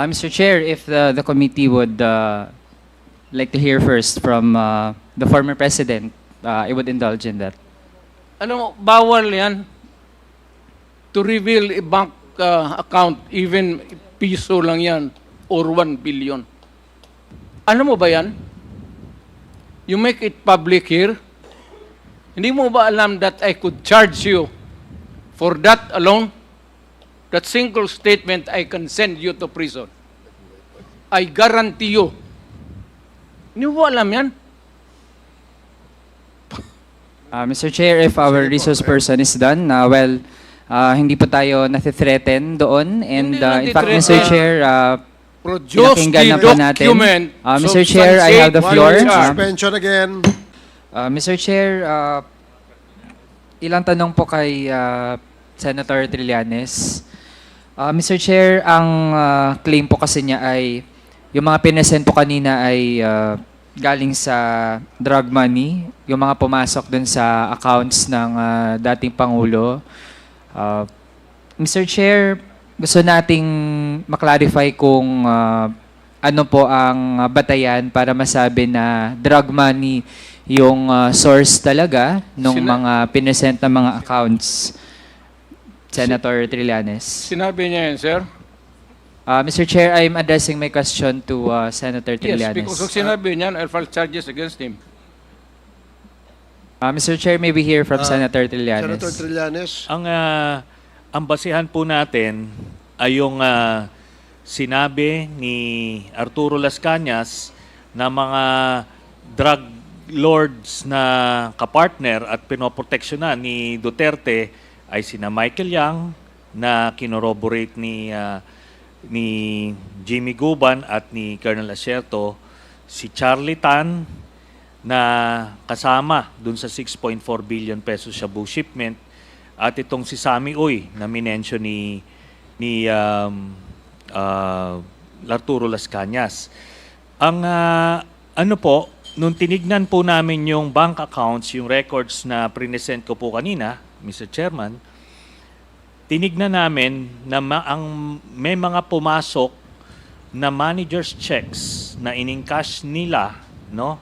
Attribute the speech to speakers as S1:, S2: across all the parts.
S1: Mr. Chair, if the committee would like to hear first from the former president, I would indulge in that.
S2: Ano, bawal yan to reveal a bank account, even piso lang yan, or 1 billion. Ano mo ba yan? You make it public here. Hindi mo ba alam that I could charge you for that alone? That single statement, I can send you to prison. I guarantee you. Hindi mo ba alam yan?
S1: Mr. Chair, if our resource person is done, hindi po tayo nathi-threaten doon. And
S2: Hindi
S1: in fact, Mr.
S2: nathi-threaten.
S1: Chair,
S2: Produce
S1: pinakinggan
S2: the
S1: na po natin.
S2: document.
S1: Mr. Chair, I have the
S2: substantiate
S1: floor.
S2: what you are.
S3: Suspension again.
S1: Mr. Chair, ilang tanong po kay Senator Trillanes. Mr. Chair, ang claim po kasi niya ay yung mga pinesend po kanina ay galing sa drug money, yung mga pumasok dun sa accounts ng dating Pangulo. Mr. Chair, gusto nating maklarify kung ano po ang batayan para masabi na drug money yung source talaga ng mga pinesent na mga accounts. Senator Trillanes.
S2: Sinabi niya yan, sir?
S1: Mr. Chair, I'm addressing my question to Senator
S2: Yes,
S1: Trillanes.
S2: because kung sinabi niyan, I'll file charges against him.
S1: Mr. Chair, may we hear from Senator Trillanes?
S3: Senator Trillanes.
S4: Ang basihan po natin ay yung sinabi ni Arturo Las Cañas na mga drug lords na kapartner at pinoproteksyonan ni Duterte ay sina Michael Yang na kinorroborate ni Jimmy Guban at ni Colonel Asierto, si Charlie Tan na kasama dun sa 6.4 billion pesos shabu shipment, at itong si Sammy Uy na minensyon ni Arturo Las Cañas. Ang ano po, nung tinignan po namin yung bank accounts, yung records na present ko po kanina, Mr. Chairman, tinignan namin na may mga pumasok na manager's checks na in-encash nila, no?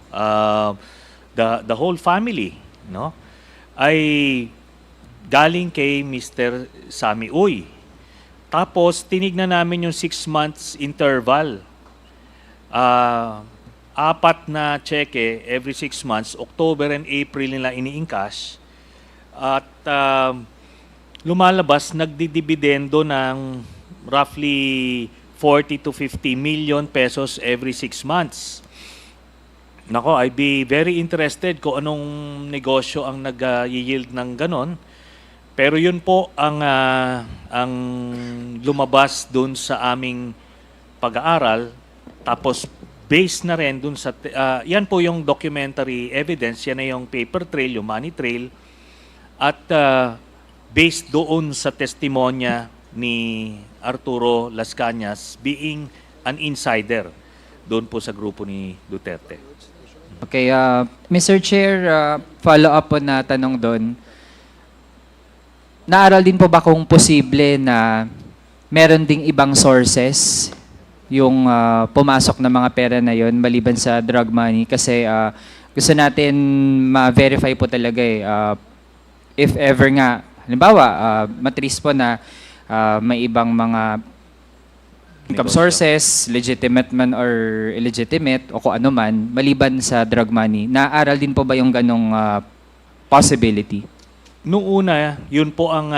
S4: The whole family, no? Ay galing kay Mr. Sammy Uy. Tapos tinignan namin yung 6 months interval. 4 na cheque every 6 months, October and April nila ini-encash. At lumalabas, nagdidibidendo ng roughly 40 to 50 million pesos every 6 months. Nako, I'd be very interested kung anong negosyo ang nag-yield ng ganon. Pero yun po ang lumabas dun sa aming pag-aaral. Tapos based na rin dun sa, yan po yung documentary evidence, yan na yung paper trail, yung money trail. At based doon sa testimonya ni Arturo Las Cañas being an insider doon po sa grupo ni Duterte.
S1: Okay, Mr. Chair, follow-up po na tanong doon. Naaral din po ba kung posible na meron ding ibang sources yung pumasok na mga pera na yon maliban sa drug money? Kasi gusto natin ma-verify po talaga if ever nga, halimbawa, matrace po na may ibang mga income sources, legitimate man or illegitimate, o kung ano man, maliban sa drug money. Naaral din po ba yung ganong possibility?
S4: Noong una, yun po ang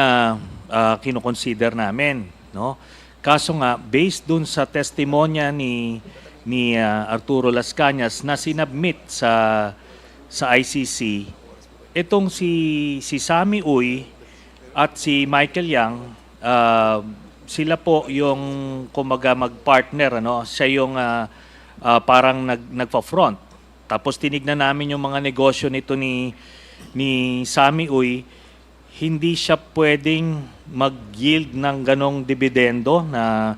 S4: kinoconsider namin, no? Kaso nga, based dun sa testimonya ni Arturo Las Cañas na sinubmit sa ICC, itong si Sammy Uy at si Michael Yang, sila po yung kumaga mag-partner, ano? Siya yung parang nagpa-front. Tapos tinignan namin yung mga negosyo nito ni Sammy Uy, hindi siya pwedeng mag-yield ng ganong dividendo na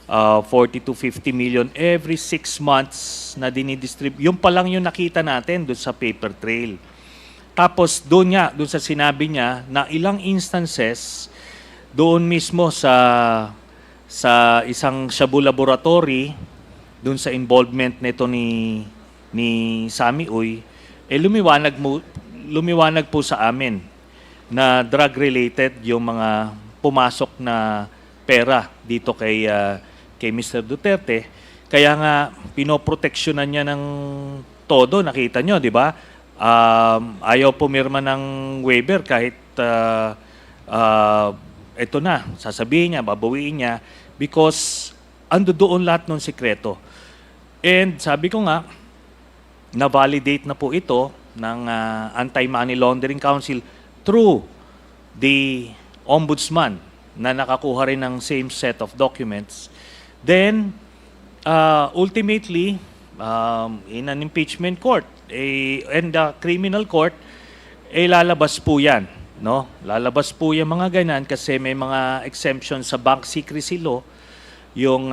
S4: 40 to 50 million every 6 months na dinidistribute. Yung pa lang yung nakita natin doon sa paper trail. Tapos doon sa sinabi niya na ilang instances doon mismo sa sa isang Shabu Laboratory dun sa involvement nito ni Sami Uy, lumiwanag po sa amin na drug-related yung mga pumasok na pera dito kay Mr. Duterte. Kaya nga, pinoproteksyonan niya ng todo, nakita nyo, di ba? Ayaw pumirma ng waiver kahit ito na, sasabihin niya, babawiin niya, because ando doon lahat ng sikreto. And sabi ko nga, na-validate na po ito ng Anti-Money Laundering Council through the Ombudsman na nakakuha rin ng same set of documents. Then, ultimately, in an impeachment court and the criminal court, lalabas po yan. No? Lalabas po yung mga ganyan kasi may mga exemption sa bank secrecy law yung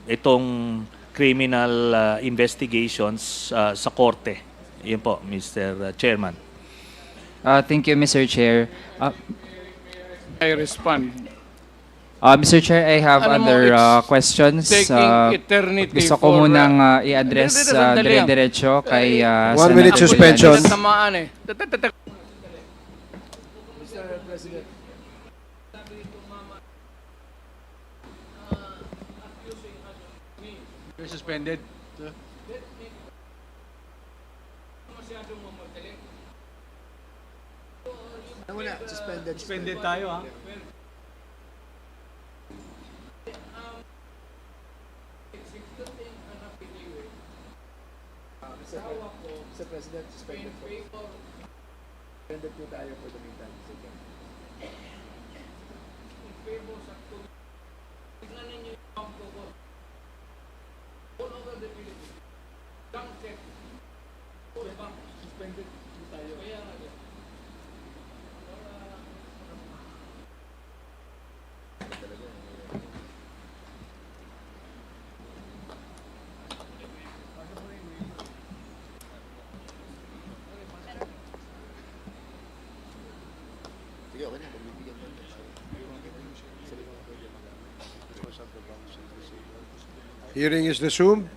S4: itong criminal investigations sa korte. Yun po, Mr. Chairman.
S1: Thank you, Mr. Chair.
S2: I respond.
S1: Mr. Chair, I have
S2: Alam mo,
S1: other
S2: it's
S1: questions.
S2: taking eternity
S1: Gusto ko
S2: for,
S1: munang i-address
S2: Sandali lang.
S1: dire-diretso kay
S3: 1 minute
S1: Senator
S3: suspension.
S1: Trillanes.
S2: Tamaan eh.
S5: You're suspended. Suspended tayo ha.
S3: Mr. President, suspended po. Suspended po tayo for the meantime. Sige. Hearing is resumed.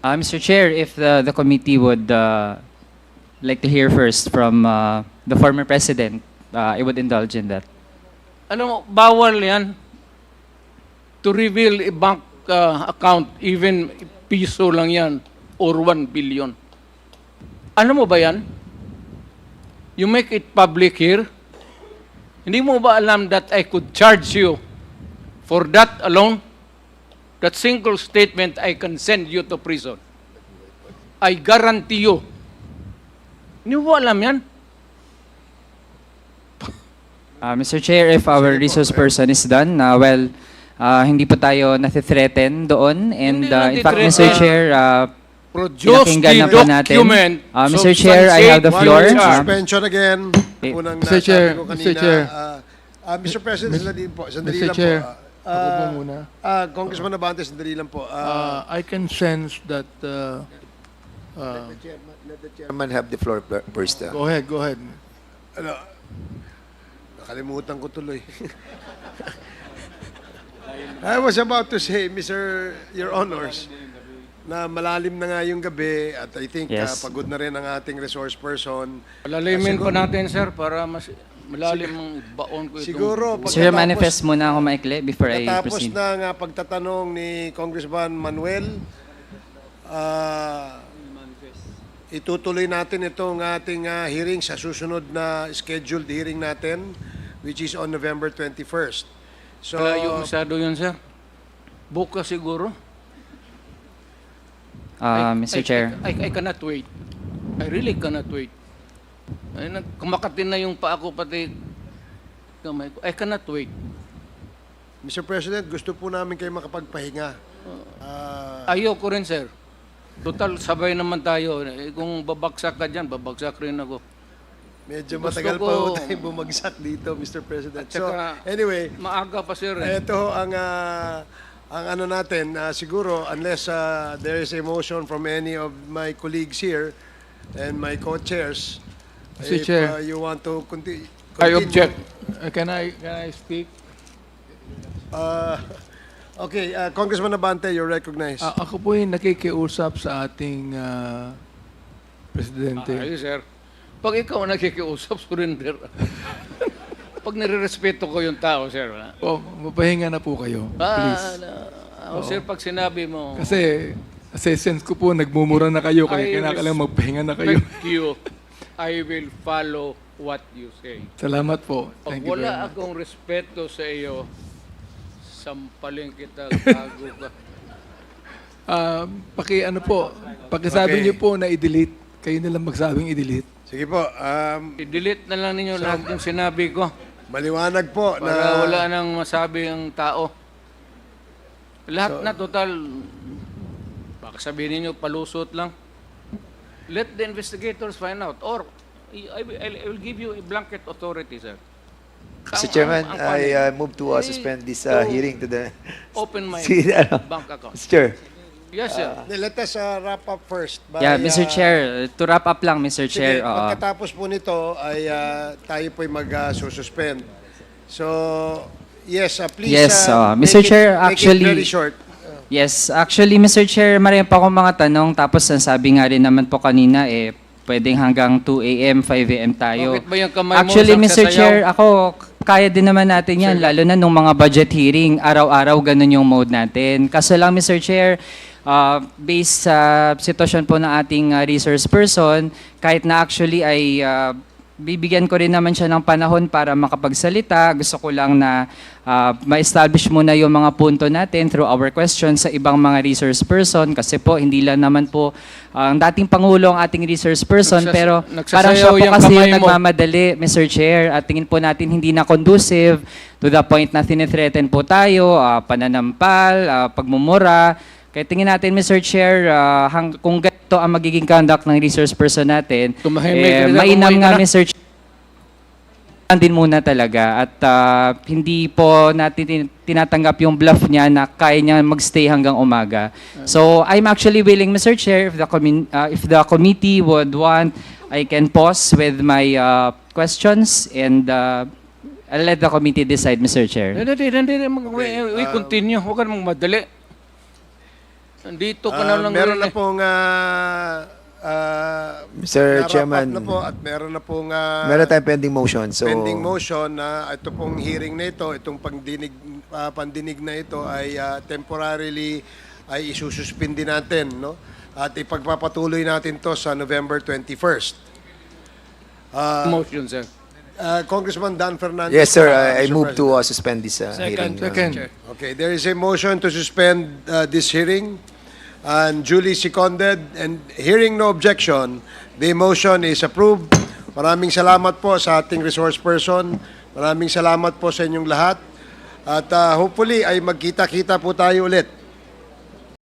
S1: Mr. Chair, if the committee would like to hear first from the former president, I would indulge in that.
S2: Alam mo, bawal yan to reveal a bank account, even piso lang yan, or 1 billion. Alam mo ba yan? You make it public here. Hindi mo ba alam that I could charge you for that alone? That single statement, I can send you to prison. I guarantee you. Hindi mo ba alam yan?
S1: Mr. Chair, if our resource person is done, hindi po tayo nathi-threaten doon. And
S2: Hindi
S1: in fact, Mr.
S2: nathi-threaten.
S1: Chair,
S2: Produce
S1: pinakinggan
S2: the
S1: na po natin.
S2: document.
S1: Mr. Chair, I have the
S3: One
S1: floor.
S3: minute suspension again. Unang
S5: Mr. Chair,
S3: nasabi ko
S5: Mr. Chair.
S3: Mr. President, sandali po. Sandali
S5: Mr.
S3: lang
S5: Chair,
S3: po.
S5: ako po muna.
S3: Congressman Abante, sandali lang po.
S5: I can sense that...
S6: Let the chairman have the floor first.
S5: go ahead, go ahead.
S3: Ano, nakalimutan ko tuloy. I was about to say, Your Honors, na malalim na nga yung gabi at I think
S1: Yes.
S3: pagod na rin ang ating resource person.
S2: Palalimin pa natin, sir, para mas malalim ang baon ko itong...
S3: Siguro,
S1: Sir, manifest muna ako maikli before I
S3: Natapos
S1: proceed.
S3: na nga pagtatanong ni Congressman Manuel, itutuloy natin itong ating hearing sa susunod na scheduled hearing natin, which is on November 21st. So,
S2: Malayo masyado yun, sir. Bukas siguro.
S1: Mr. Chair.
S2: I cannot wait. I really cannot wait. Ay, kumakatin na yung paa ko pati kamay ko. I cannot wait.
S3: Mr. President, gusto po namin kayo makapagpahinga.
S2: Ayoko rin, sir. Total, sabay naman tayo. Eh, kung babagsak ka dyan, babagsak rin ako.
S3: Medyo
S2: Gusto
S3: matagal
S2: ko-
S3: pa po tayo bumagsak dito, Mr. President.
S2: At
S3: So,
S2: saka-
S3: anyway,
S2: Maaga pa, sir. Eh.
S3: ito ang ano natin, siguro, unless there is a motion from any of my colleagues here and my co-chairs,
S5: Mr.
S3: if
S5: Chair.
S3: you want to continue.
S2: I object.
S5: Can I speak?
S3: Okay, Congressman Abante, you're recognized.
S5: Ako po yung nakikiusap sa ating presidente.
S2: Ayos, sir. Pag ikaw ang nakikiusap, surrender. Pag nire-respeto ko yung tao, sir. Wala.
S5: Mapahinga na po kayo, please.
S2: Sir, pag sinabi mo,
S5: Kasi sense ko po, nagmumura na kayo, kaya
S2: I
S5: kailangan magpahinga na kayo.
S2: respect you, I will follow what you say.
S5: Salamat po.
S2: Pag
S5: Thank you very
S2: wala
S5: much.
S2: akong respeto sa iyo, sampalin kita, gago ka.
S5: Ano po, pakisabi
S3: Okay.
S5: niyo po na i-delete. Kayo na lang magsabing i-delete.
S3: Sige po,
S2: I-delete na lang ninyo lahat ng sinabi ko
S3: maliwanag po
S2: para wala
S3: na
S2: nang masabi ang tao. Lahat na total, baka sabihin ninyo, palusot lang. Let the investigators find out. Or, I will give you a blanket authority, sir.
S6: Mr. Chairman,
S2: Ang
S6: I move to suspend this hearing to the...
S2: Open my
S6: See,
S2: bank account.
S6: Mr. Chair.
S2: Yes, sir.
S3: let us wrap up first. By,
S1: Yeah, Mr. Chair, to wrap up lang, Mr.
S3: Sige,
S1: Chair. oo.
S3: pagkatapos po nito ay tayo po'y mag-suspend. So, yes, please.
S1: Yes,
S3: make
S1: Mr. Chair,
S3: make
S1: actually-
S3: it very short.
S1: Yes, actually, Mr. Chair, marami pa akong mga tanong. Tapos, sabi nga rin naman po kanina, pwedeng hanggang 2 a.m., 5 a.m. tayo.
S2: Bakit ba yung kamay mo
S1: Actually, Mr.
S2: nagsasayaw?
S1: Chair, ako, kaya din naman natin yan, lalo na nung mga budget hearing, araw-araw ganun yung mode natin. Kaso lang, Mr. Chair, based sa sitwasyon po ng ating resource person, kahit na actually ay bibigyan ko rin naman siya ng panahon para makapagsalita. Gusto ko lang na ma-establish muna yung mga punto natin through our questions sa ibang mga resource person kasi po hindi lang naman po ang dating Pangulo ang ating resource person pero parang siya
S2: nagsasayaw
S1: po
S2: yung
S1: kasi
S2: kamay
S1: yung
S2: mo.
S1: nagmamadali, Mr. Chair, at tingin po natin hindi na conducive to the point na tinithreaten po tayo, pananampal, pagmumura. Kaya tingin natin, Mr. Chair, kung ganito ang magiging conduct ng resource person natin,
S2: Tumahimik ka na,
S1: mainam
S2: kumain
S1: nga,
S2: ka na.
S1: Mr. Chair, din muna talaga at hindi po natin tinatanggap yung bluff niya na kaya niya magstay hanggang umaga. So I'm actually willing, Mr. Chair, if the committee would want, I can pause with my questions and I'll let the committee decide, Mr. Chair.
S2: Hindi. We continue. Huwag ka namang madali. Nandito ka na lang.
S3: Meron
S2: rin
S3: na
S2: eh.
S3: pong
S6: Mr.
S3: na-wrap up
S6: Chairman,
S3: na po at meron na pong
S6: meron tayong pending motion. So,
S3: pending motion na ito pong hearing na ito, itong pandinig na ito ay temporarily ay isususpindi natin, no? At ipagpapatuloy natin to sa November 21st.
S2: Motion, sir.
S3: Congressman Dan Fernandez.
S6: yes, sir. I
S3: Mr.
S6: move to
S3: President.
S6: suspend this hearing.
S5: Second.
S3: Okay, there is a motion to suspend this hearing and duly seconded and hearing no objection, the motion is approved. Maraming salamat po sa ating resource person. Maraming salamat po sa inyong lahat. At hopefully ay magkita-kita po tayo ulit